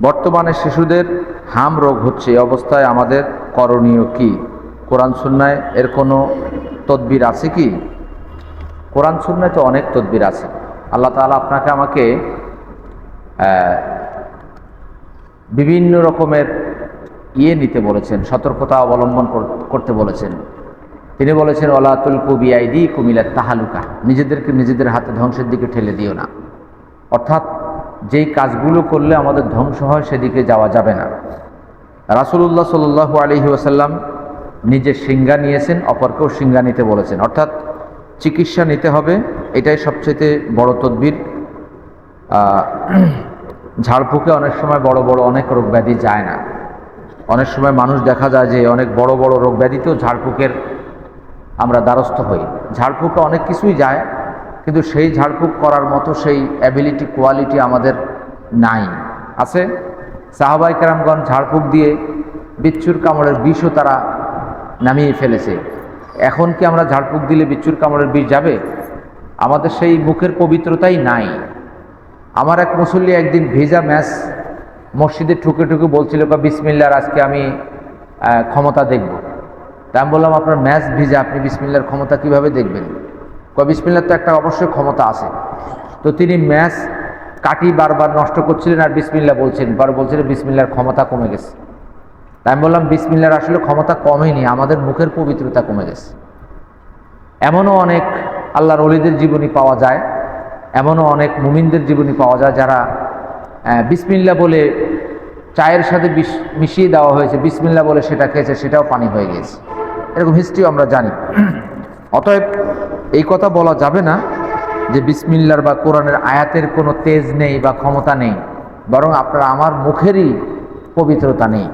বর্তমানে শিশুদের হাম রোগ হচ্ছে, এই অবস্থায় আমাদের করণীয় কি? কোরআন সুন্নায় এর কোনো তদবির আছে কি? কোরআন সুন্নায় তো অনেক তদবির আছে। আল্লাহ তাআলা আপনাকে আমাকে বিভিন্ন রকমের নিতে বলেছেন, সতর্কতা অবলম্বন করতে বলেছেন। তিনি বলেছেন, ওয়ালা তুলকু বিআইদিকুম ইলা তাহালুকা, নিজেদেরকে নিজেদের হাতে ধ্বংসের দিকে ঠেলে দিও না। অর্থাৎ যেই কাজগুলো করলে আমাদের ধ্বংস হয় সেদিকে যাওয়া যাবে না। রাসূলুল্লাহ সাল্লাল্লাহু আলাইহি ওয়াসাল্লাম নিজে সিংহা নিয়েছেন, অপরকেও সিংহা নিতে বলেছেন। অর্থাৎ চিকিৎসা নিতে হবে, এটাই সবচেয়ে বড় তদবির। ঝাড়ফুঁকে অনেক সময় বড় বড় অনেক রোগ ব্যাধি যায় না। অনেক সময় মানুষ দেখা যায় যে অনেক বড় বড় রোগ ব্যাধিতেও ঝাড়ফুঁকের আমরা দ্বারস্থ হই। ঝাড়ফুঁকে অনেক কিছুই যায়, কিন্তু সেই ঝাড়ফুঁক করার মতো সেই অ্যাবিলিটি, কোয়ালিটি আমাদের নাই। আছে সাহাবায়ে কেরামগণ ঝাড়ফুঁক দিয়ে বিচ্ছুর কামড়ের বিষও তারা নামিয়ে ফেলেছে। এখন কি আমরা ঝাড়ফুঁক দিলে বিচ্ছুর কামড়ের বিষ যাবে? আমাদের সেই মুখের পবিত্রতাই নাই। আমার এক মুসল্লি একদিন ভেজা ম্যাচ মসজিদে ঠুকে ঠুকে বলছিল, বিসমিল্লাহর আজকে আমি ক্ষমতা দেখব। তা আমি বললাম, আপনার ম্যাচ ভিজা, আপনি বিসমিল্লাহর ক্ষমতা কিভাবে দেখবেন? বিসমিল্লাহর তো একটা অবশ্যই ক্ষমতা আছে। তো তিনি ম্যাচ কাটি বারবার নষ্ট করছিলেন আর বিসমিল্লাহ বলছেন, বলছিলেন বিসমিল্লাহর ক্ষমতা কমে গেছে। তাই আমি বললাম, বিসমিল্লাহর আসলে ক্ষমতা কমেনি, আমাদের মুখের পবিত্রতা কমে গেছে। এমনও অনেক আল্লাহর ওলিদের জীবনী পাওয়া যায়, এমনও অনেক মুমিনদের জীবনী পাওয়া যায় যারা বিসমিল্লাহ বলে চায়ের সাথে মিশিয়ে দেওয়া হয়েছে, বিসমিল্লাহ বলে সেটা খেয়েছে, সেটাও পানি হয়ে গেছে। এরকম হিস্ট্রিও আমরা জানি। অতএব এই কথা বলা যাবে না যে বিসমিল্লাহর বা কোরআনের আয়াতের কোনো তেজ নেই বা ক্ষমতা নেই, বরং আপনার আমার মুখেরই পবিত্রতা নেই।